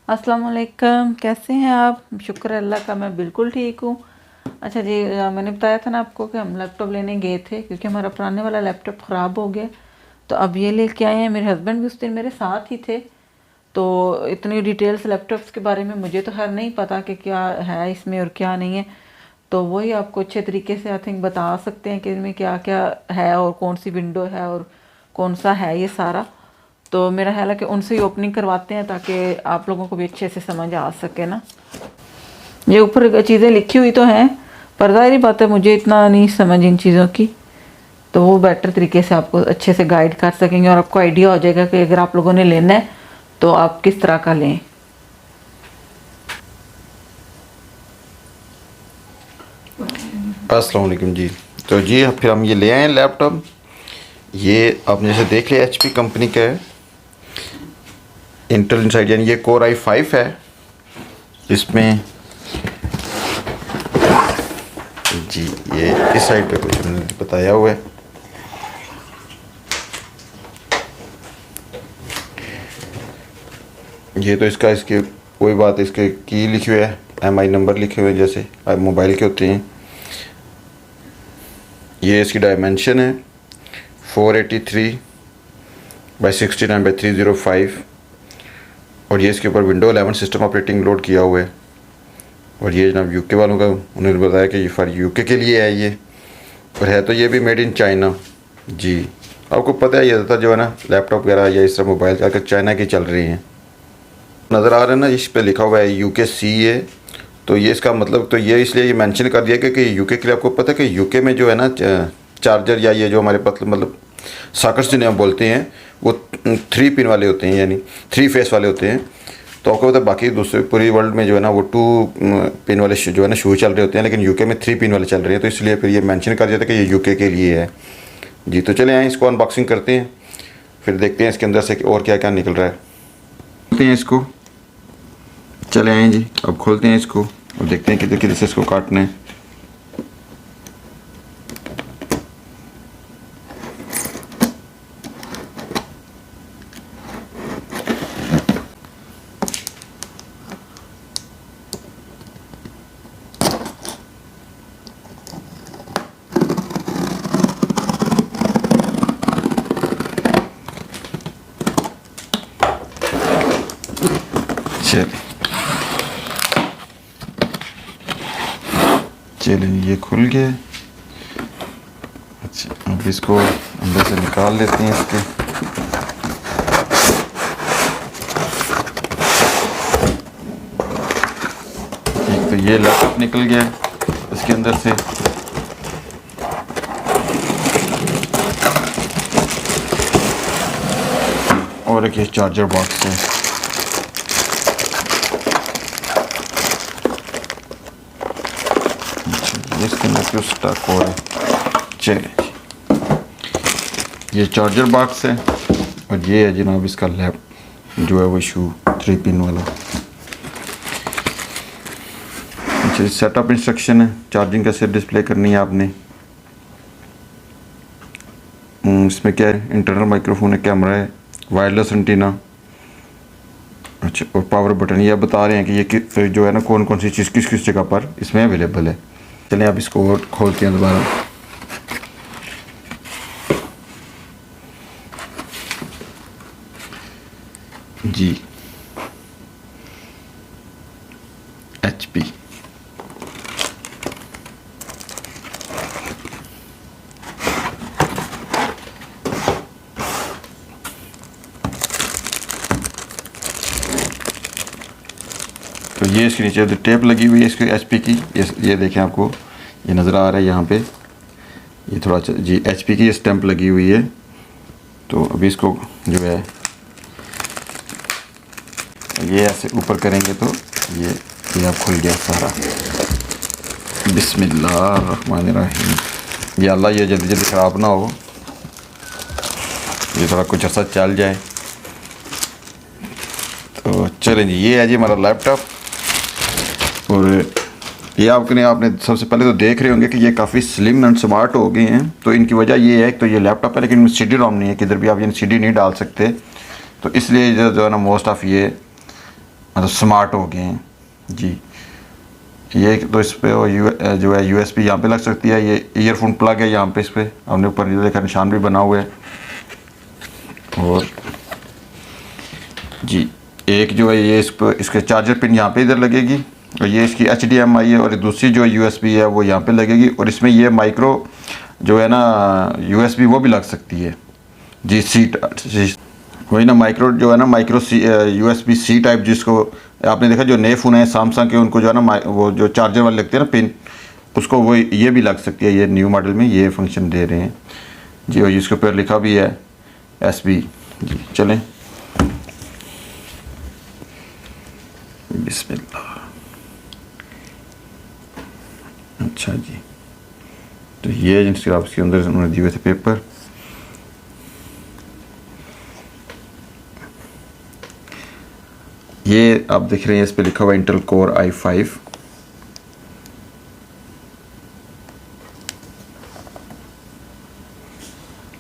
अस्सलाम वालेकुम, कैसे हैं आप? शुक्र है अल्लाह का, मैं बिल्कुल ठीक हूँ। अच्छा जी, मैंने बताया था ना आपको कि हम लैपटॉप लेने गए थे क्योंकि हमारा पुराने वाला लैपटॉप ख़राब हो गया। तो अब ये लेके आए हैं। मेरे हस्बैंड भी उस दिन मेरे साथ ही थे। तो इतनी डिटेल्स लैपटॉप्स के बारे में मुझे तो खैर नहीं पता कि क्या है इसमें और क्या नहीं है। तो वही आपको अच्छे तरीके से आई थिंक बता सकते हैं कि इनमें क्या क्या है और कौन सी विंडो है और कौन सा है ये सारा। तो मेरा ख्याल है कि उनसे ही ओपनिंग करवाते हैं ताकि आप लोगों को भी अच्छे से समझ आ सके ना। ये ऊपर चीज़ें लिखी हुई तो हैं, पर ज़ाहिर बात है मुझे इतना नहीं समझ इन चीज़ों की। तो वो बेटर तरीके से आपको अच्छे से गाइड कर सकेंगे और आपको आइडिया हो जाएगा कि अगर आप लोगों ने लेना है तो आप किस तरह का लें। अस्सलाम वालेकुम जी। तो जी फिर हम ये ले आए हैं लैपटॉप। ये आपने जैसे देख लिया HP कंपनी का है, इंटेल इनसाइड, यानी ये कोर i5 है। इसमें जी ये इस साइड पे कुछ उन्होंने बताया हुआ है। ये तो इसका इसके कोई बात, इसके की लिखे हुए है, MI नंबर लिखे हुए हैं जैसे मोबाइल के होते हैं। ये इसकी डायमेंशन है 483/69/305 और ये इसके ऊपर विंडो 11 सिस्टम ऑपरेटिंग लोड किया हुआ है। और ये जनाब UK वालों का, उन्होंने बताया कि ये फॉर UK के लिए है ये, और है तो ये भी मेड इन चाइना। जी आपको पता है ये ज़्यादातर जो है ना लैपटॉप वगैरह या इस तरह मोबाइल जाकर चाइना की चल रही हैं। नज़र आ रहा है ना, इस पे लिखा हुआ है UKCA। तो ये इसका मतलब, तो ये इसलिए ये मेंशन कर दिया कि UK के लिए, आपको पता है कि UK में जो है ना चार्जर या ये जो हमारे मतलब सॉकेट्स जिन्हें हम बोलते हैं वो 3 पिन वाले होते हैं, यानी 3 फेस वाले होते हैं। तो आपको पता है बाकी दूसरे पूरी वर्ल्ड में जो है ना वो 2 पिन वाले जो है ना शूज़ चल रहे होते हैं, लेकिन UK में 3 पिन वाले चल रहे हैं। तो इसलिए फिर ये मेंशन कर दिया था कि ये UK के लिए है। जी तो चले आए इसको अनबॉक्सिंग करते हैं, फिर देखते हैं इसके अंदर से और क्या क्या निकल रहा है। खोलते हैं इसको, चले आए जी, अब खोलते हैं इसको और देखते हैं किधर किधर से इसको काटना है। चलिए ये खुल गया। अच्छा अब इसको अंदर से निकाल लेते हैं इसके। एक तो ये लैपटॉप निकल गया इसके अंदर से, और एक ये चार्जर बॉक्स है। इसके अंदर क्यों स्टक हो रहा है। चलिए ये चार्जर बॉक्स है और ये है जनाब इसका लैप जो है वो शू 3 पिन वाला। अच्छा सेटअप इंस्ट्रक्शन है, चार्जिंग कैसे डिस्प्ले करनी है आपने। इसमें क्या है, इंटरनल माइक्रोफोन है, कैमरा है, वायरलेस एंटीना। अच्छा और पावर बटन। ये बता रहे हैं कि ये फिर जो है ना कौन कौन सी चीज़ किस किस जगह पर इसमें अवेलेबल है। चलें अब इसको और खोलते हैं दोबारा। जी HP तो ये इसके नीचे टेप लगी हुई है इसके HP की। ये देखें, आपको ये नज़र आ रहा है यहाँ पे, ये थोड़ा जी HP की ये स्टैंप लगी हुई है। तो अभी इसको जो है ये ऐसे ऊपर करेंगे तो ये अब खुल गया सारा। बिस्मिल्लाहिर्रहमानिर्रहीम। ये अल्लाह ये जल्दी जल्दी ख़राब ना हो, ये थोड़ा कुछ अर्सा चल जाए। तो चलें जी, ये है जी हमारा लैपटॉप। और ये आपने सबसे पहले तो देख रहे होंगे कि ये काफ़ी स्लिम एंड स्मार्ट हो गए हैं। तो इनकी वजह ये है कि तो ये लैपटॉप है लेकिन CD रोम नहीं है, किधर भी आप ये CD नहीं डाल सकते। तो इसलिए जो है ना मोस्ट ऑफ ये मतलब स्मार्ट हो गए हैं जी। ये तो इस पे जो है USB यहाँ पे लग सकती है। ये ईयरफोन प्लग है यहाँ पे, इस पे हमने ऊपर ये देखा निशान भी बना हुआ है। और जी एक जो है ये इस पर इसके चार्जर पिन यहाँ पे इधर लगेगी, और ये इसकी HDMI है, और दूसरी जो USB है वो यहाँ पे लगेगी। और इसमें ये माइक्रो जो है ना USB वो भी लग सकती है जी। वही ना माइक्रो जो है ना माइक्रो USB C टाइप, जिसको आपने देखा जो नए फ़ोन है सैमसंग के, उनको जो है ना वो जो चार्जर वाले लगते हैं ना पिन, उसको वो ये भी लग सकती है। ये न्यू मॉडल में ये फंक्शन दे रहे हैं जी। और इसके ऊपर लिखा भी है SB जी। चलें बिस्मिल्लाह। अच्छा जी, तो ये जिनसे आपके अंदर उन्होंने दिए हुए थे पेपर, ये आप देख रहे हैं इस पे लिखा हुआ इंटेल कोर i5।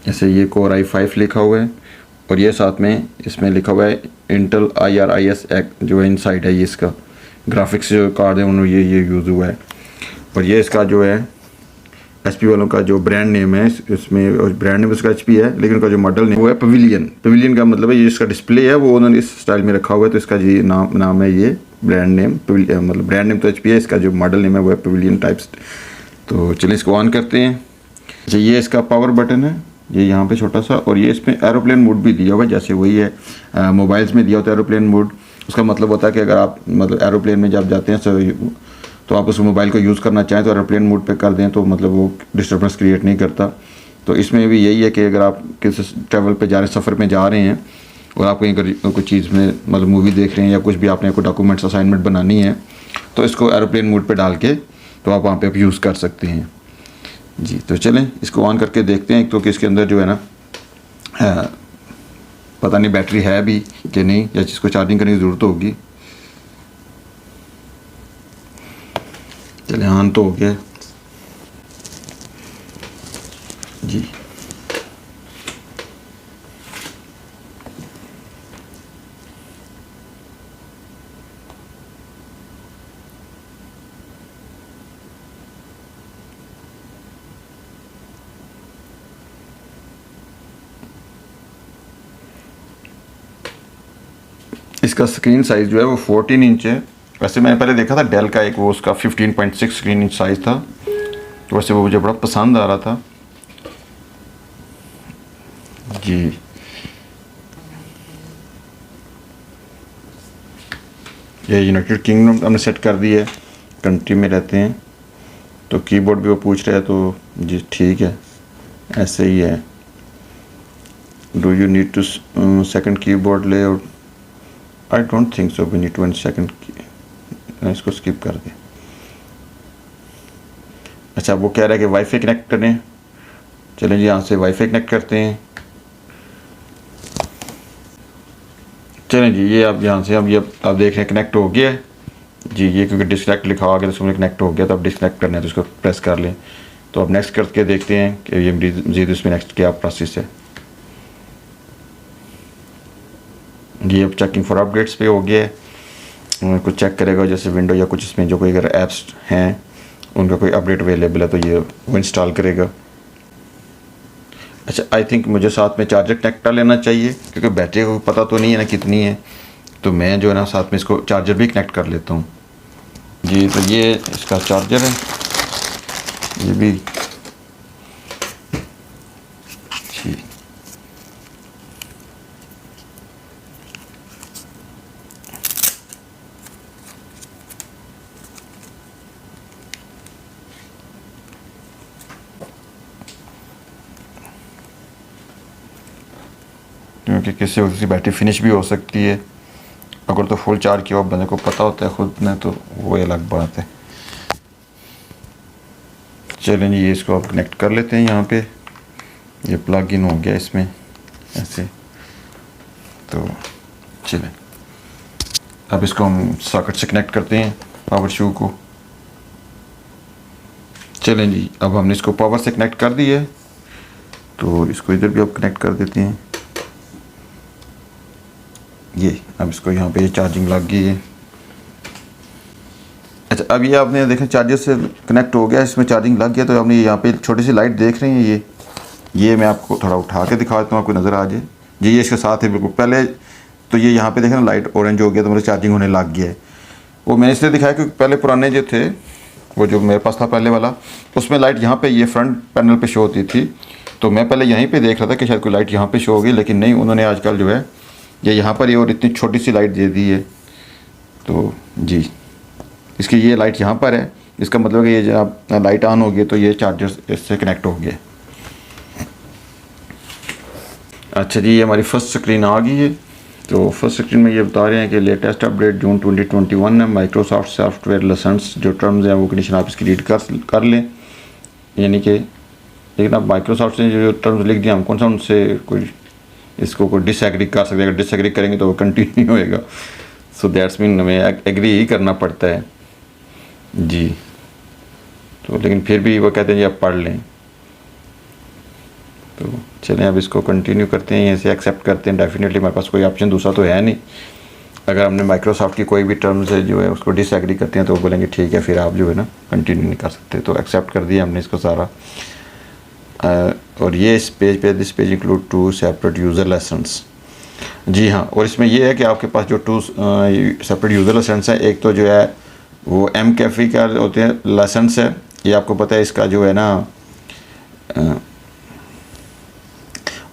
ऐसे ये कोर i5 लिखा हुआ है, और ये साथ में इसमें लिखा हुआ है इंटेल IRIS जो है इनसाइड है। ये इसका ग्राफिक्स जो कार्ड है उन्होंने ये यूज़ हुआ है। और ये इसका जो है HP वालों का जो ब्रांड नेम है, इसमें ब्रांड नेम इसका HP है, लेकिन उनका जो मॉडल नेम वो है पवेलियन। पवेलियन का मतलब है ये इसका डिस्प्ले है वो उन्होंने इस स्टाइल में रखा हुआ है, तो इसका जी नाम है ये ब्रांड नेम पवेलियन। मतलब ब्रांड नेम तो HP है, इसका जो मॉडल नेम है वो है पवेलियन टाइप्स। तो चलिए इसको ऑन करते हैं। अच्छा ये इसका पावर बटन है, ये यहाँ पे छोटा सा, और ये इसमें एरोप्लेन मोड भी दिया हुआ है, जैसे वही है मोबाइल्स में दिया होता है एरोप्लेन मोड। उसका मतलब होता है कि अगर आप मतलब एरोप्लेन में जब जाते हैं तो आप उस मोबाइल को यूज़ करना चाहें तो एरोप्लेन मोड पे कर दें, तो मतलब वो डिस्टर्बेंस क्रिएट नहीं करता। तो इसमें भी यही है कि अगर आप किसी ट्रैवल पे जा रहे हैं, सफ़र में जा रहे हैं, और आप कहीं कोई चीज़ में मतलब मूवी देख रहे हैं या कुछ भी आपने कोई डॉक्यूमेंट्स असाइनमेंट बनानी है, तो इसको एरोप्लेन मोड पे डाल के तो आप वहाँ पे यूज़ कर सकते हैं जी। तो चलें इसको ऑन करके देखते हैं। एक तो कि इसके अंदर जो है ना पता नहीं बैटरी है भी कि नहीं, या जिसको चार्जिंग करने की ज़रूरत होगी। चले ऑन तो हो गया जी। इसका स्क्रीन साइज़ जो है वो 14 इंच है। वैसे मैंने पहले देखा था डेल का एक, वो उसका 15.6 स्क्रीन इंच साइज़ था, तो वैसे वो मुझे बड़ा पसंद आ रहा था जी। ये यूनाइटेड किंगडम हमने सेट कर दी है, कंट्री में रहते हैं। तो कीबोर्ड भी वो पूछ रहा है, तो जी ठीक है ऐसे ही है। Do you need to second keyboard layout? I don't think so we need to second. इसको स्किप कर दें। अच्छा वो कह रहा है कि वाईफाई कनेक्ट करें। चलें जी यहाँ से वाईफाई कनेक्ट करते हैं। चलें जी ये अब यहाँ से अब ये आप देख रहे हैं कनेक्ट हो गया है जी। ये क्योंकि डिस्कनेक्ट लिखा हुआ गया तो उसमें कनेक्ट हो गया, तो अब डिस्कनेक्ट करना है तो इसको प्रेस कर लें। तो अब नेक्स्ट करके देखते हैं कि ये मजीद इसमें नेक्स्ट क्या प्रोसेस है। ये अब चेकिंग फॉर अपडेट्स पे हो गया है। कुछ चेक करेगा जैसे विंडो या कुछ इसमें जो कोई अगर ऐप्स हैं उनका कोई अपडेट अवेलेबल है तो ये वो इंस्टॉल करेगा। अच्छा आई थिंक मुझे साथ में चार्जर कनेक्ट कर लेना चाहिए, क्योंकि बैटरी को पता तो नहीं है ना कितनी है, तो मैं जो है ना साथ में इसको चार्जर भी कनेक्ट कर लेता हूँ जी। तो ये इसका चार्जर है, ये भी जी। क्योंकि किसी वक्त बैटरी फिनिश भी हो सकती है। अगर तो फुल चार्ज किया बंदे को पता होता है खुद ने, तो वो अलग बात है। चलें जी ये इसको आप कनेक्ट कर लेते हैं। यहाँ पे ये प्लग इन हो गया इसमें ऐसे। तो चलें अब इसको हम सॉकेट से कनेक्ट करते हैं पावर शू को। चलें जी अब हमने इसको पावर से कनेक्ट कर दिया है, तो इसको इधर भी आप कनेक्ट कर देते हैं। ये अब इसको यहाँ पे चार्जिंग लग गई है। अच्छा, अब ये आपने देखें चार्जर से कनेक्ट हो गया, इसमें चार्जिंग लग गया। तो आपने यहाँ पे छोटी सी लाइट देख रहे हैं, ये मैं आपको थोड़ा उठा के दिखा देता हूँ, आपको नज़र आ जाए जी। ये इसके साथ है बिल्कुल। पहले तो ये यहाँ पे देखें ना लाइट ऑरेंज हो गया, तो मेरे चार्जिंग होने लग गया है। वो मैंने इसलिए दिखाया क्योंकि पहले पुराने जो थे, वो जो मेरे पास था पहले वाला, उसमें लाइट यहाँ पे ये फ्रंट पैनल पे शो होती थी। तो मैं पहले यहीं पे देख रहा था कि शायद कोई लाइट यहाँ पे शो होगी, लेकिन नहीं, उन्होंने आजकल जो है ये यहाँ पर ही और इतनी छोटी सी लाइट दे दी है। तो जी, इसकी ये लाइट यहाँ पर है, इसका मतलब कि ये जब लाइट ऑन होगी तो ये चार्जर इससे कनेक्ट हो गया। अच्छा जी, ये हमारी फर्स्ट स्क्रीन आ गई है। तो फर्स्ट स्क्रीन में ये बता रहे हैं कि लेटेस्ट अपडेट जून 2021 है, माइक्रोसॉफ्ट सॉफ्टवेयर लाइसेंस जो टर्म्स हैं वो कंडीशन आप इसकी रीड कर लें, यानी कि लेकिन अब माइक्रोसॉफ्ट ने जो टर्म्स लिख दिया, हम कौन सा उनसे कोई इसको कोई डिसएग्री कर सकते हैं। अगर डिसएग्री करेंगे तो वो कंटिन्यू होएगा। सो दैट्स मीन हमें एग्री ही करना पड़ता है जी। तो लेकिन फिर भी वो कहते हैं जी आप पढ़ लें। तो चलें अब इसको कंटिन्यू करते हैं, ऐसे एक्सेप्ट करते हैं। डेफिनेटली हमारे पास कोई ऑप्शन दूसरा तो है नहीं। अगर हमने माइक्रोसॉफ्ट की कोई भी टर्म्स है जो है उसको डिसएग्री करते हैं तो वो बोलेंगे ठीक है, फिर आप जो है ना कंटिन्यू नहीं कर सकते। तो एक्सेप्ट कर दिया हमने इसको सारा। और ये इस पेज पे, this page include 2 separate user license. जी हाँ, और इसमें ये है कि आपके पास जो 2 सेपरेट यूज़र लाइसेंस है, एक तो जो है वो McAfee का होते हैं लाइसेंस है। ये आपको पता है, इसका जो है ना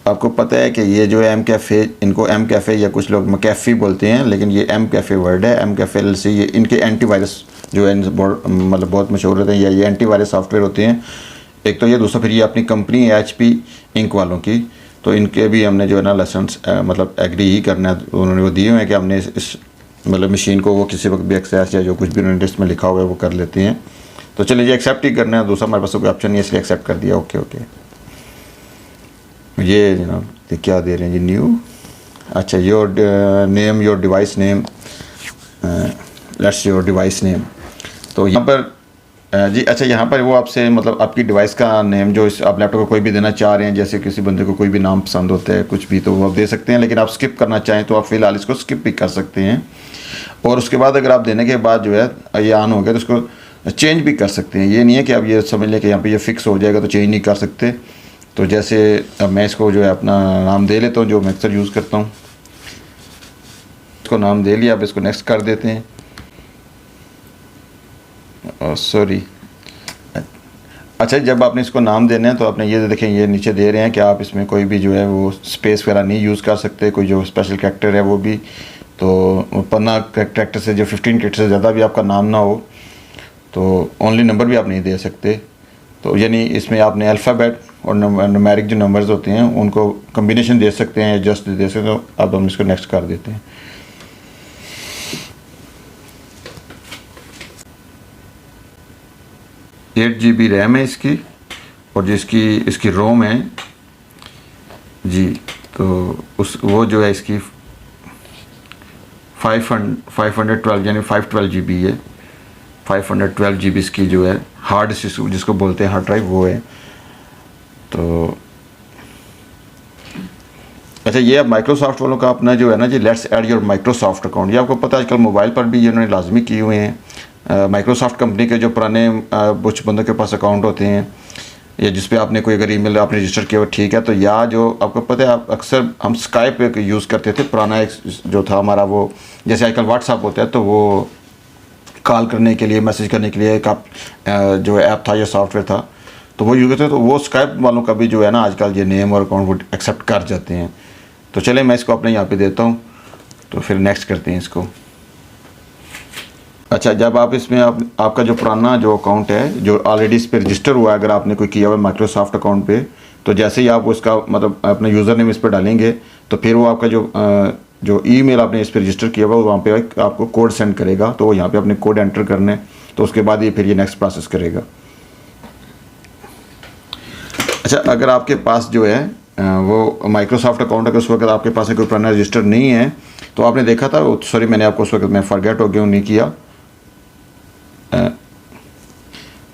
आपको पता है कि ये जो है McAfee, इनको McAfee या कुछ लोग McAfee बोलते हैं, लेकिन ये McAfee वर्ड है। McAfee LLC ये इनके एंटीवायरस जो है मतलब बहुत मशहूर होते हैं, या ये एंटीवायरस सॉफ्टवेयर होते हैं। एक तो ये, दूसरा फिर ये अपनी कंपनी है HP इंक वालों की, तो इनके भी हमने जो है ना लाइसेंस मतलब एग्री ही करना है। उन्होंने वो दिए हुए हैं कि हमने इस मतलब मशीन को वो किसी वक्त भी एक्सेस या जो कुछ भी उन्होंने लिस्ट में लिखा हुआ है वो कर लेते हैं। तो चलिए जी, एक्सेप्ट ही करना है, दूसरा हमारे पास कोई ऑप्शन नहीं है, इसलिए एक्सेप्ट कर दिया। ओके ओके, ये जनाब ये क्या दे रहे हैं जी, न्यू। अच्छा, your name, your device name, let's your device name. तो यहाँ पर जी अच्छा, यहाँ पर वो आपसे मतलब आपकी डिवाइस का नेम जो इस आप लैपटॉप को कोई भी देना चाह रहे हैं, जैसे किसी बंदे को कोई भी नाम पसंद होता है कुछ भी, तो वो आप दे सकते हैं। लेकिन आप स्किप करना चाहें तो आप फ़िलहाल इसको स्किप भी कर सकते हैं। और उसके बाद अगर आप देने के बाद जो है ये ऑन हो गया तो उसको चेंज भी कर सकते हैं। ये नहीं है कि आप ये समझ लें कि यहाँ पर ये फ़िक्स हो जाएगा तो चेंज नहीं कर सकते। तो जैसे अब मैं इसको जो है अपना नाम दे लेता हूँ, जो मैं अक्सर यूज़ करता हूँ। इसको नाम दे लिया, अब इसको नेक्स्ट कर देते हैं। सॉरी, अच्छा, जब आपने इसको नाम देना है तो आपने ये देखें, ये नीचे दे रहे हैं कि आप इसमें कोई भी जो है वो स्पेस वगैरह नहीं यूज़ कर सकते। कोई जो स्पेशल कैरेक्टर है वो भी, तो पन्ना कैरेक्टर से जो 15 कैरेक्टर से ज़्यादा भी आपका नाम ना हो, तो ओनली नंबर भी आप नहीं दे सकते। तो यानी इसमें आपने अल्फ़ाबेट और न्यूमेरिक जो नंबर्स होते हैं उनको कम्बिनेशन दे सकते हैं, एडजस्ट दे सकते हैं। तो अब हम इसको नेक्स्ट कर देते हैं। 8 GB रैम है इसकी, और जिसकी इसकी रोम है जी, तो उस वो जो है इसकी 512 यानी 512 GB है। 512 GB इसकी जो है हार्ड जिसको बोलते हैं हार्ड ड्राइव, वो है। तो अच्छा, ये अब माइक्रोसॉफ्ट वालों का अपना जो है ना जी, let's add your Microsoft account. ये आपको पता है आजकल मोबाइल पर भी ये उन्होंने लाजमी किए हुए हैं। माइक्रोसॉफ्ट कंपनी के जो पुराने कुछ बंदों के पास अकाउंट होते हैं, या जिस पे आपने कोई अगर ईमेल आपने रजिस्टर किया हुआ, ठीक है। तो या जो आपको पता है, आप अक्सर हम स्काइप यूज़ करते थे, पुराना एक जो था हमारा, वो जैसे आजकल व्हाट्सअप होता है, तो वो कॉल करने के लिए, मैसेज करने के लिए एक आप जो ऐप था या सॉफ्टवेयर था, तो वो यूज़ करते हैं। तो वो स्काइप वालों का भी जो है ना आजकल ये नेम और अकाउंट वो एक्सेप्ट कर जाते हैं। तो चले मैं इसको अपने यहाँ पे देता हूँ, तो फिर नेक्स्ट करते हैं इसको। अच्छा, जब आप इसमें आपका जो पुराना जो अकाउंट है जो ऑलरेडी इस पर रजिस्टर हुआ है, अगर आपने कोई किया हुआ है माइक्रोसॉफ्ट अकाउंट पे, तो जैसे ही आप उसका मतलब अपना यूज़र नेम इस पर डालेंगे, तो फिर वो आपका जो ईमेल आपने इस पर रजिस्टर किया हुआ है वहाँ पे आपको कोड सेंड करेगा। तो यहाँ पे अपने कोड एंटर करने, तो उसके बाद ये फिर ये नेक्स्ट प्रोसेस करेगा। अच्छा, अगर आपके पास जो है वो माइक्रोसॉफ्ट अकाउंट अगर उस वक्त आपके पास कोई पुराना रजिस्टर नहीं है, तो आपने देखा था, सॉरी मैंने आपको उस वक्त मैं फॉरगेट हो गया हूँ, नहीं किया।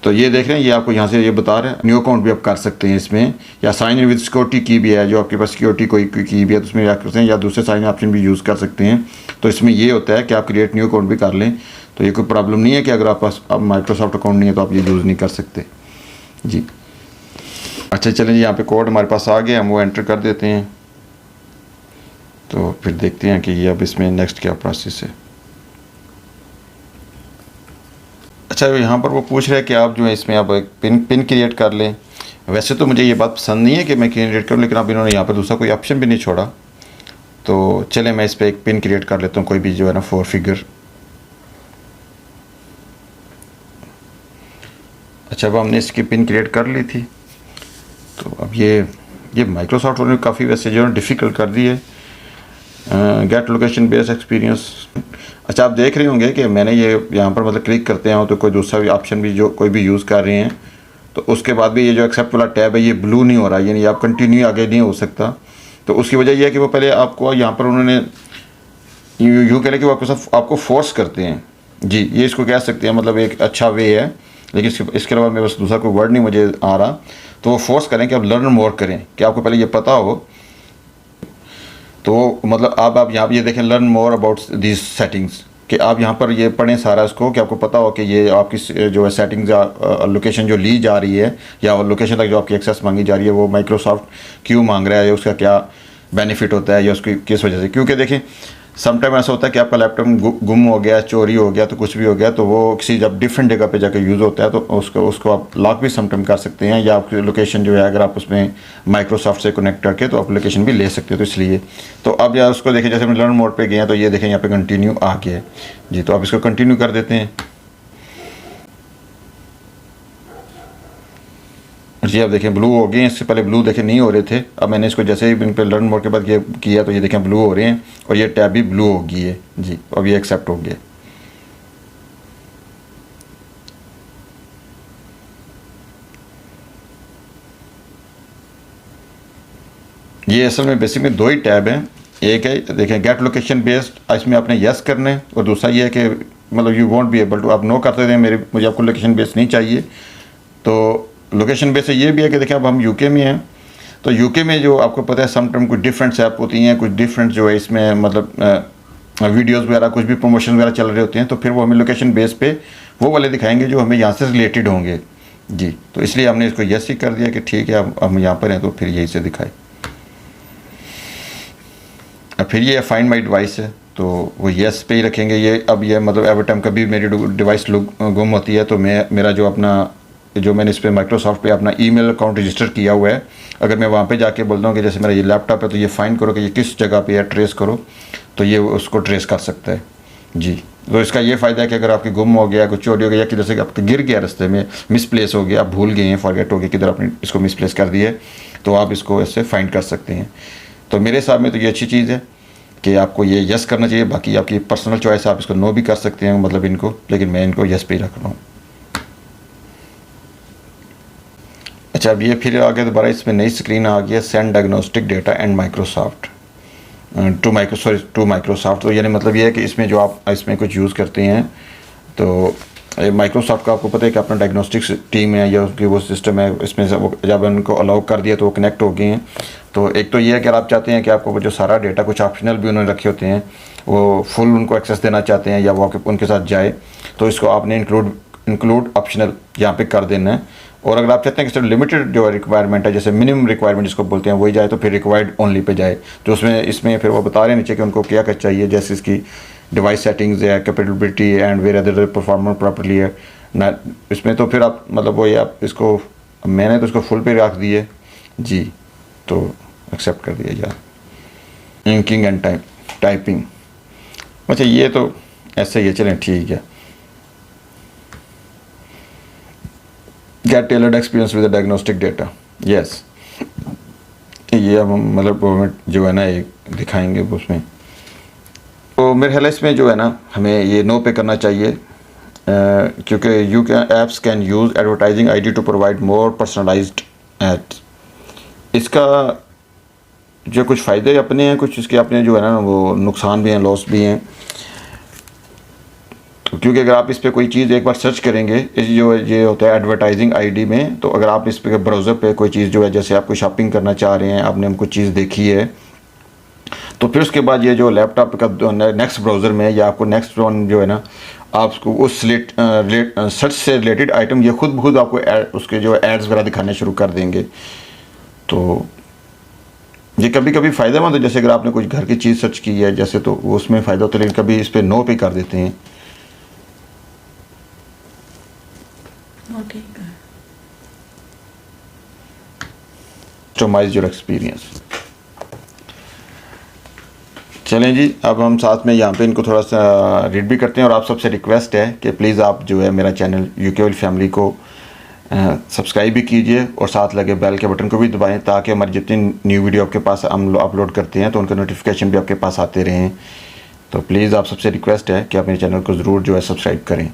तो ये देख रहे हैं, ये आपको यहाँ से ये बता रहे हैं न्यू अकाउंट भी आप कर सकते हैं इसमें, या साइन इन विद सिक्योरिटी की भी है, जो आपके पास सिक्योरिटी कोई की भी है तो उसमें क्या करते हैं, या दूसरे साइन ऑप्शन भी यूज़ कर सकते हैं। तो इसमें ये होता है कि आप क्रिएट न्यू अकाउंट भी कर लें, तो ये कोई प्रॉब्लम नहीं है कि अगर आप पास अब माइक्रोसॉफ्ट अकाउंट नहीं है तो आप ये यूज़ नहीं कर सकते जी। अच्छा चलें जी, यहाँ पे कोड हमारे पास आ गया, हम वो एंटर कर देते हैं। तो फिर देखते हैं कि ये अब इसमें नेक्स्ट क्या प्रोसेस है। अच्छा यहाँ पर वो पूछ रहे हैं कि आप जो है इसमें आप एक पिन क्रिएट कर लें। वैसे तो मुझे ये बात पसंद नहीं है कि मैं क्रिएट करूँ, लेकिन अब इन्होंने यहाँ पर दूसरा कोई ऑप्शन भी नहीं छोड़ा। तो चले मैं इस पर एक पिन क्रिएट कर लेता हूँ, कोई भी जो है ना 4 फिगर। अच्छा अब हमने इसकी पिन क्रिएट कर ली थी। तो अब ये माइक्रोसॉफ्ट ने काफ़ी वैसे जो है डिफ़िकल्ट कर दी है। Get location based experience. अच्छा आप देख रहे होंगे कि मैंने ये यहाँ पर मतलब क्लिक करते हैं तो कोई दूसरा भी ऑप्शन भी जो कोई भी यूज़ कर रहे हैं तो उसके बाद भी ये जो एक्सेप्ट वाला टैब है ये ब्लू नहीं हो रहा, यानी आप कंटिन्यू आगे नहीं हो सकता। तो उसकी वजह यह है कि वो पहले आपको यहाँ पर उन्होंने यूँ कह लें कि वो आपको फोर्स करते हैं जी, ये इसको कह सकते हैं, मतलब एक अच्छा वे है। लेकिन इसके अलावा मेरे पास दूसरा कोई वर्ड नहीं मुझे आ रहा। तो वो फोर्स करें कि आप लर्न मोर करें, कि आपको पहले ये पता हो। तो मतलब आप यहाँ पर ये देखें learn more about these settings, कि आप यहाँ पर ये पढ़ें सारा इसको, कि आपको पता हो कि ये आपकी जो है सेटिंग्स लोकेशन जो ली जा रही है या लोकेशन तक जो आपकी एक्सेस मांगी जा रही है वो माइक्रोसॉफ्ट क्यों मांग रहा है, उसका क्या बेनिफिट होता है या उसकी किस वजह से। क्योंकि देखें समटाइम ऐसा होता है कि आपका लैपटॉप गुम हो गया, चोरी हो गया, तो कुछ भी हो गया तो वो किसी जब डिफरेंट जगह पे जाकर यूज़ होता है तो उसको आप लॉक भी समटाइम कर सकते हैं, या आपकी लोकेशन जो है अगर आप उसमें माइक्रोसॉफ्ट से कनेक्ट करके तो आप लोकेशन भी ले सकते हो। तो इसलिए तो अब यार उसको देखें, जैसे हम लर्न मोड पे गए हैं तो ये देखें यहाँ पे कंटिन्यू आ गया है जी। तो आप इसको कंटिन्यू कर देते हैं जी। आप देखें ब्लू हो गए हैं, इससे पहले ब्लू देखें नहीं हो रहे थे। अब मैंने इसको जैसे ही इन पे लर्न मोड के बाद ये किया तो ये देखें ब्लू हो रहे हैं और ये टैब भी ब्लू हो गई है जी। अब ये एक्सेप्ट हो गया। ये असल में बेसिक में 2 ही टैब हैं। एक है देखें गेट लोकेशन बेस्ड, इसमें आपने यस करना है, और दूसरा ये है कि मतलब you want be able to, आप नो करते थे मुझे आपको लोकेशन बेस्ड नहीं चाहिए। तो लोकेशन बेस से ये भी है कि देखिए अब हम यूके में हैं, तो यूके में जो आपको पता है सम टाइम कुछ डिफरेंट ऐप होती हैं, कुछ डिफरेंट जो है इसमें मतलब वीडियोस वगैरह कुछ भी प्रमोशन वगैरह चल रहे होते हैं, तो फिर वो हमें लोकेशन बेस पे वो वाले दिखाएंगे जो हमें यहाँ से रिलेटेड होंगे जी। तो इसलिए हमने इसको यस ही कर दिया कि ठीक है अब हम यहाँ पर हैं तो फिर यही से दिखाए। अब फिर ये फाइंड माई डिवाइस है तो वो यस पे ही रखेंगे ये। अब ये मतलब एवरी टाइम कभी मेरी डिवाइस गुम होती है तो मेरा जो अपना जो मैंने इस पर माइक्रोसॉफ्ट पे अपना ईमेल अकाउंट रजिस्टर किया हुआ है, अगर मैं वहाँ पे जाके बोलता हूँ कि जैसे मेरा ये लैपटॉप है तो ये फाइंड करो कि ये किस जगह पे है, ट्रेस करो, तो ये उसको ट्रेस कर सकता है जी। तो इसका ये फ़ायदा है कि अगर आपकी गुम हो गया, कुछ चोरी हो गया, या किधर से आपके गिर गया रास्ते में, मिसप्लेस हो गया, आप भूल गए हैं, फॉरगेट हो गया किधर आपने इसको मिसप्लेस कर दिया है, तो आप इसको ऐसे फाइंड कर सकते हैं। तो मेरे हिसाब में तो ये अच्छी चीज़ है कि आपको ये यस करना चाहिए। बाकी आपकी पर्सनल चॉइस है, आप इसको नो भी कर सकते हैं मतलब इनको, लेकिन मैं इनको यस पे ही रख रहा हूँ। अच्छा अब ये फिर आगे दोबारा इसमें नई स्क्रीन आ गया, send diagnostic data and Microsoft to Microsoft. तो यानी मतलब ये है कि इसमें जो आप इसमें कुछ यूज़ करते हैं तो माइक्रोसॉफ्ट का आपको पता है कि अपना डायग्नोस्टिक्स टीम है या उसकी वो सिस्टम है, इसमें से वो जब उनको अलाउ कर दिया तो वो कनेक्ट हो गए हैं। तो एक तो ये है कि अगर आप चाहते हैं कि आपको जो सारा डेटा, कुछ ऑप्शनल भी उन्होंने रखे होते हैं, वो फुल उनको एक्सेस देना चाहते हैं या वो उनके साथ जाए, तो इसको आपने इंक्लूड ऑप्शनल यहाँ पे कर देना है। और अगर आप चाहते हैं कि सिर्फ लिमिटेड जो रिक्वायरमेंट है, जैसे मिनिमम रिक्वायरमेंट जिसको बोलते हैं, वही जाए, तो फिर रिक्वायर्ड ओनली पे जाए। तो उसमें इसमें फिर वो बता रहे हैं नीचे कि उनको क्या क्या चाहिए, जैसे इसकी डिवाइस सेटिंग्स है, capability and where other performance properly है ना इसमें। तो फिर आप मतलब वही आप इसको, मैंने तो इसको फुल पे रख दिए जी, तो एक्सेप्ट कर दिया यार। इंकिंग एंड टाइपिंग, अच्छा ये तो ऐसे ही है, चलें ठीक है। Get tailored experience with diagnostic data, yes ये अब मतलब जो है ना एक दिखाएंगे उसमें। तो मेरे ख्याल इसमें जो है ना हमें ये नो पे करना चाहिए, क्योंकि you can apps can use advertising ID to provide more personalised ads. इसका जो कुछ फ़ायदे अपने हैं, कुछ इसके अपने जो है ना वो नुकसान भी हैं, लॉस भी हैं। क्योंकि अगर आप इस पर कोई चीज़ एक बार सर्च करेंगे, इस जो ये होता है एडवर्टाइजिंग आईडी में, तो अगर आप इस पे ब्राउज़र पे कोई चीज़ जो है, जैसे आप कोई शॉपिंग करना चाह रहे हैं, आपने हमको चीज़ देखी है, तो फिर उसके बाद ये जो लैपटॉप का नेक्स्ट ब्राउज़र में या आपको नेक्स्ट वन जो है ना, आपको उस सर्च से रिलेटेड आइटम ये खुद ब खुद आपको उसके जो एड्स वगैरह दिखाने शुरू कर देंगे। तो ये कभी कभी फ़ायदेमंद है, जैसे अगर आपने कुछ घर की चीज़ सर्च की है जैसे, तो उसमें फ़ायदा होता है, लेकिन कभी इस पर नो पे कर देते हैं। Customise your experience. चलें जी, अब हम साथ में यहाँ पे इनको थोड़ा सा रीड भी करते हैं, और आप सबसे रिक्वेस्ट है कि प्लीज़ आप जो है मेरा चैनल यूके वाली फैमिली को सब्सक्राइब भी कीजिए और साथ लगे बेल के बटन को भी दबाएं, ताकि हमारी जितनी न्यू वीडियो आपके पास हम अपलोड करते हैं तो उनका नोटिफिकेशन भी आपके पास आते रहें। तो प्लीज़ आप सबसे रिक्वेस्ट है कि आप मेरे चैनल को ज़रूर जो है सब्सक्राइब करें।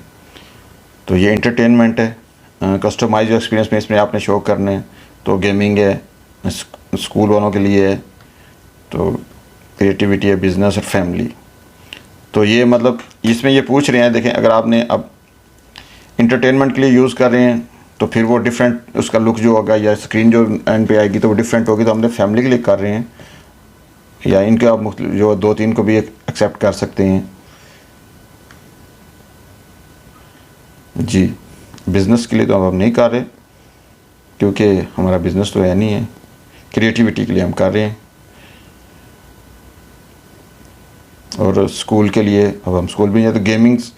तो ये इंटरटेनमेंट है, कस्टमाइज एक्सपीरियंस में इसमें आपने शो करने, तो गेमिंग है, स्कूल वालों के लिए है, तो क्रिएटिविटी है, बिज़नेस और फैमिली। तो ये मतलब इसमें ये पूछ रहे हैं, देखें अगर आपने अब इंटरटेनमेंट के लिए यूज़ कर रहे हैं तो फिर वो डिफरेंट उसका लुक जो होगा या स्क्रीन जो एंड पे आएगी तो वो डिफरेंट होगी। तो हमने फैमिली के लिए कर रहे हैं, या इनके आप जो 2-3 को भी एक्सेप्ट कर सकते हैं जी। बिज़नेस के लिए तो अब हम नहीं कर रहे, क्योंकि हमारा बिज़नेस तो है नहीं है, क्रिएटिविटी के लिए हम कर रहे हैं। और स्कूल के लिए अब हम स्कूल भी नहीं है, तो गेमिंग्स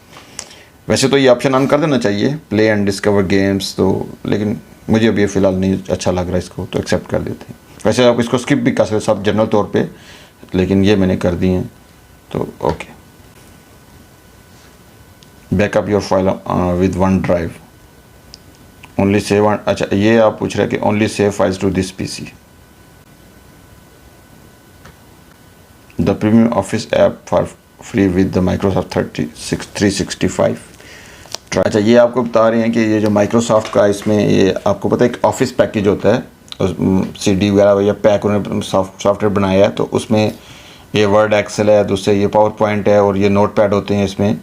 वैसे तो ये ऑप्शन ऑन कर देना चाहिए, प्ले एंड डिस्कवर गेम्स, तो लेकिन मुझे अभी फ़िलहाल नहीं अच्छा लग रहा है इसको, तो एक्सेप्ट कर देते हैं। वैसे आप इसको स्किप भी कर सकते सब जनरल तौर पे, लेकिन ये मैंने कर दी हैं तो okay. Backup your file with OneDrive, only save, अच्छा ये आप पूछ रहे हैं कि only save files to this PC. The premium Office app for free with the Microsoft 365। अच्छा ये आपको बता रहे हैं कि ये जो माइक्रोसॉफ्ट का इसमें ये आपको पता है एक ऑफिस पैकेज होता है, CD वगैरह या पैक उन्होंने सॉफ्टवेयर बनाया है, तो उसमें ये वर्ड एक्सेल है, दूसरे ये पावर पॉइंट है और ये नोट पैड होते हैं इसमें।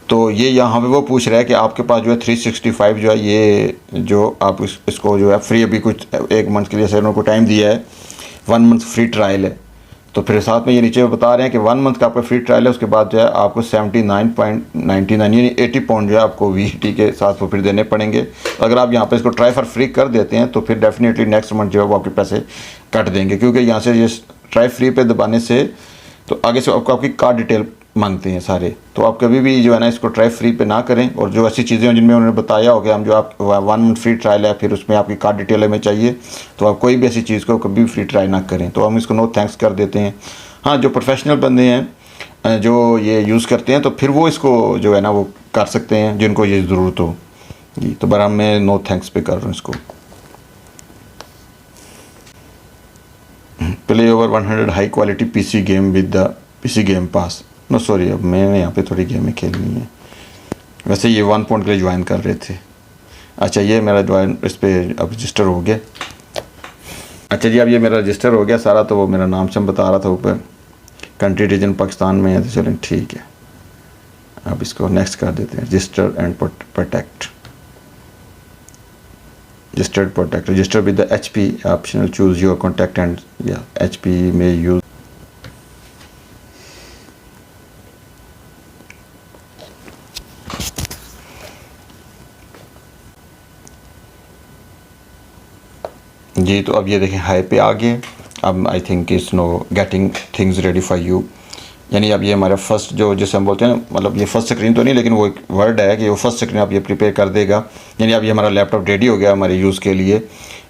तो ये यहाँ पे वो पूछ रहा है कि आपके पास जो है 365 जो है, ये जो आप इसको जो है फ्री अभी कुछ 1 मंथ के लिए सर उनको टाइम दिया है, 1 मंथ फ्री ट्रायल है। तो फिर साथ में ये नीचे बता रहे हैं कि 1 मंथ का आपका फ्री ट्रायल है, उसके बाद जो है आपको 79.99 यानी 80 पाउंड जो है आपको VAT के साथ वो फिर देने पड़ेंगे। तो अगर आप यहाँ पे इसको ट्राई फॉर फ्री कर देते हैं तो फिर डेफिनेटली नेक्स्ट मंथ जो है वो आपके पैसे कट देंगे, क्योंकि यहाँ से ये ट्राई फ्री पे दबाने से तो आगे से आपको आपकी कार्ड डिटेल मांगते हैं सारे। तो आप कभी भी जो है ना इसको ट्राई फ्री पे ना करें, और जो ऐसी चीज़ें हैं जिनमें उन्होंने बताया हो कि हम जो आप 1 मंथ फ्री ट्रायल है फिर उसमें आपकी कार्ड डिटेल हमें चाहिए, तो आप कोई भी ऐसी चीज़ को कभी भी फ्री ट्राई ना करें। तो हम इसको नो थैंक्स कर देते हैं। हाँ, जो प्रोफेशनल बंदे हैं जो ये यूज़ करते हैं तो फिर वो इसको जो है ना वो कर सकते हैं, जिनको ये ज़रूरत हो जी। तो बराबर मैं नो थैंक्स पे कर रहा हूँ इसको। Play over 100 high quality PC game with the PC game pass. No sorry, अब मैंने यहाँ पे थोड़ी गेमें खेलनी है। वैसे ये 1 पॉइंट के लिए ज्वाइन कर रहे थे। अच्छा ये मेरा ज्वाइन इस पर अब रजिस्टर हो गया। अच्छा जी, अब ये मेरा रजिस्टर हो गया सारा, तो वो मेरा नाम से बता रहा था ऊपर, कंट्री रीजन पाकिस्तान में है, तो चलें ठीक है। अब इसको नेक्स्ट कर देते हैं, register and protect. Registered protect, register with the HP optional, choose your contact and या HP में यूज। जी तो अब ये देखें हाई पे आ गए। अब I think it's know getting things ready for you, यानी अब ये हमारा फर्स्ट जो जैसे हम बोलते हैं मतलब ये फर्स्ट स्क्रीन तो नहीं, लेकिन वो एक वर्ड है कि वो फर्स्ट स्क्रीन अब ये प्रिपेयर कर देगा। यानी अब ये हमारा लैपटॉप रेडी हो गया हमारे यूज़ के लिए।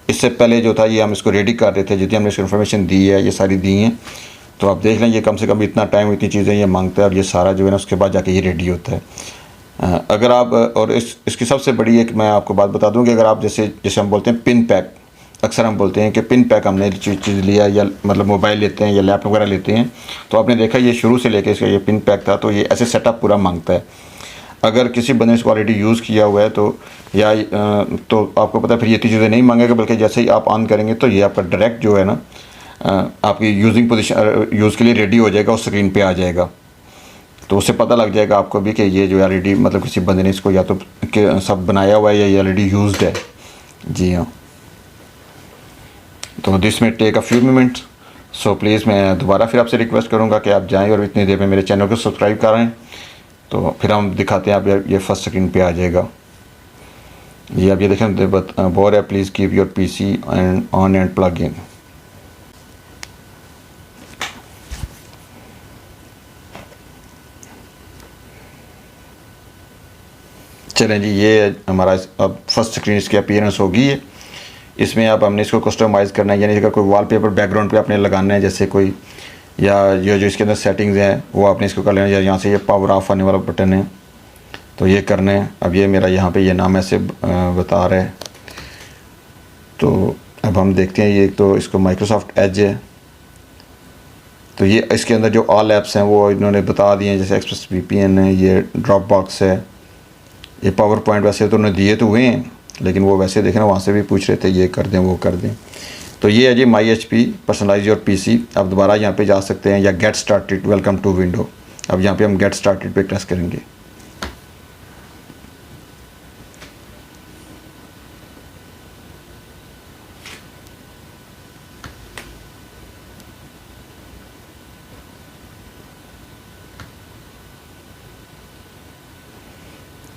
इससे पहले जो था ये हम इसको रेडी कर रहे थे, जितनी हमने इसको इन्फॉर्मेशन दी है ये सारी दी हैं। तो आप देख लें ये कम से कम इतना टाइम इतनी चीज़ें ये मांगता है, और ये सारा जो है ना उसके बाद जाके ये रेडी होता है। अगर आप और इसकी सबसे बड़ी एक मैं आपको बात बता दूँ कि अगर आप जैसे हम बोलते हैं पिन पैक, अक्सर हम बोलते हैं कि पिन पैक हमने चीज़ लिया या मतलब मोबाइल लेते हैं या लैपटॉप वगैरह लेते हैं, तो आपने देखा ये शुरू से लेके इसका ये पिन पैक था, तो ये ऐसे सेटअप पूरा मांगता है। अगर किसी बंदे ने इसको ऑलरेडी यूज़ किया हुआ है तो या तो आपको पता है फिर ये चीज़ें नहीं मांगेगा, बल्कि जैसे ही आप ऑन करेंगे तो ये आपका डायरेक्ट जो है ना आपकी यूजिंग पोजीशन यूज़ के लिए रेडी हो जाएगा, उस स्क्रीन पे आ जाएगा। तो उससे पता लग जाएगा आपको भी कि ये जो ऑलरेडी मतलब किसी बंदे ने इसको या तो सब बनाया हुआ है या ये ऑलरेडी यूज्ड है। जी हाँ, तो this may take a few minutes. So please मैं दोबारा फिर आपसे रिक्वेस्ट करूँगा कि आप जाएँ और इतनी देर में मेरे चैनल को सब्सक्राइब करें। तो फिर हम दिखाते हैं, आप ये फर्स्ट स्क्रीन पे आ जाएगा। ये आप ये देखें, बोर है, please keep your PC and on and plug in. चलें जी, ये हमारा अब फर्स्ट स्क्रीन इसकी अपीयरेंस होगी है। इसमें अब हमने इसको कस्टमाइज़ करना है, यानी अगर कोई वॉलपेपर बैकग्राउंड पे आपने लगाना है जैसे कोई, या ये जो इसके अंदर सेटिंग्स हैं वो आपने इसको कर लेना है। यहाँ से ये पावर ऑफ आने वाला बटन है, तो ये करना है। अब ये मेरा यहाँ पे ये नाम ऐसे बता रहा है। तो अब हम देखते हैं, ये तो इसको माइक्रोसॉफ्ट एज है, तो ये इसके अंदर जो ऑल ऐप्स हैं वो इन्होंने बता दिए हैं, जैसे एक्सप्रेस वीपीएन है, ये ड्रॉप बॉक्स है, ये पावर पॉइंट वैसे तो उन्होंने दिए तो हुए हैं, लेकिन वो वैसे देखें ना, वहाँ से भी पूछ रहे थे ये कर दें वो कर दें। तो ये है जी my HP personalise your PC. आप दोबारा यहाँ पे जा सकते हैं, या get started welcome to window. अब यहाँ पे हम गेट स्टार्टेड पे प्रेस करेंगे।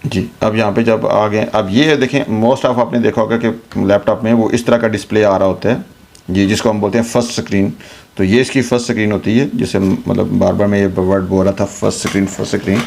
जी, अब यहाँ पे जब आ गए, अब ये देखें, मोस्ट ऑफ आपने देखा होगा कि लैपटॉप में वो इस तरह का डिस्प्ले आ रहा होता है जी, जिसको हम बोलते हैं फर्स्ट स्क्रीन। तो ये इसकी फर्स्ट स्क्रीन होती है, जिसे मतलब बार बार मैं ये वर्ड बोल रहा था, फर्स्ट स्क्रीन फर्स्ट स्क्रीन।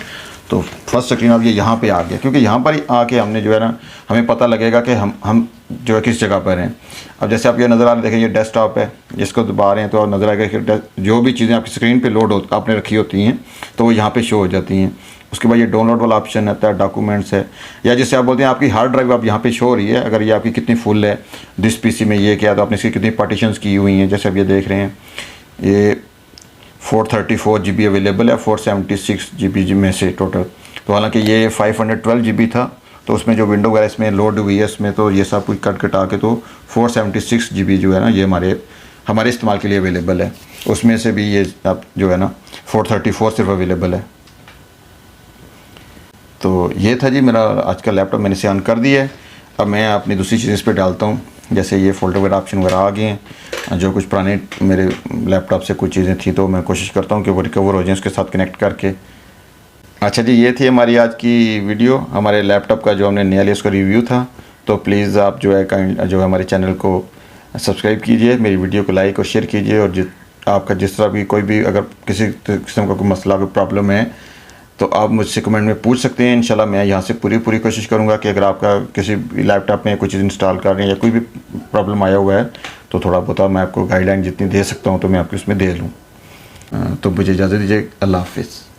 तो फर्स्ट स्क्रीन अब ये यहाँ पे आ गया, क्योंकि यहाँ पर ही आके हमने जो है ना, हमें पता लगेगा कि हम जो है किस जगह पर हैं। अब जैसे आप ये नज़र आ रहे देखें, ये डेस्कटॉप है, जिसको दबा रहे हैं तो नज़र आएगा कि जो भी चीज़ें आपकी स्क्रीन पे लोड हो आपने रखी होती हैं तो वो यहाँ पे शो हो जाती हैं। उसके बाद ये डाउनलोड वाला ऑप्शन आता है, डॉक्यूमेंट्स है, या जैसे आप बोलते हैं आपकी हार्ड ड्राइव आप यहाँ पे शो हो रही है, अगर ये आपकी कितनी फुल है, दिस पीसी में ये क्या, तो आपने इसकी कितनी पार्टीशंस की हुई हैं। जैसे आप ये देख रहे हैं, ये 434 GB अवेलेबल है 476 GB में से टोटल। तो हालांकि ये 512 GB था, तो उसमें जो विंडो वगैरह इसमें लोड हुई है, इसमें तो ये सब कुछ कट कटा के तो 476 GB जो है ना, ये हमारे इस्तेमाल के लिए अवेलेबल है। उसमें से भी ये अब जो है ना 434 सिर्फ अवेलेबल है। तो ये था जी मेरा आज का लैपटॉप, मैंने इसे ऑन कर दिया है। अब मैं अपनी दूसरी चीज़ें इस पर डालता हूँ, जैसे ये फोल्डर वगैरह ऑप्शन वगैरह आ गए हैं। जो कुछ पुराने मेरे लैपटॉप से कुछ चीज़ें थी तो मैं कोशिश करता हूँ कि वो रिकवर हो जाएँ उसके साथ कनेक्ट करके। अच्छा जी, ये थी हमारी आज की वीडियो, हमारे लैपटॉप का जो हमने नया लिया उसका रिव्यू था। तो प्लीज़ आप जो है हमारे चैनल को सब्सक्राइब कीजिए, मेरी वीडियो को लाइक और शेयर कीजिए, और आपका जिस तरह भी कोई भी अगर किसी किस्म का कोई मसला कोई प्रॉब्लम है तो आप मुझसे कमेंट में पूछ सकते हैं। इंशाल्लाह मैं यहाँ से पूरी कोशिश करूँगा कि अगर आपका किसी लैपटॉप में कोई चीज़ इंस्टॉल कर रहे हैं या कोई भी प्रॉब्लम आया हुआ है तो थोड़ा बहुत मैं आपको गाइडलाइन जितनी दे सकता हूँ तो मैं आपको उसमें दे लूँ। तो मुझे इजाज़त दीजिए, अल्लाह हाफिज़।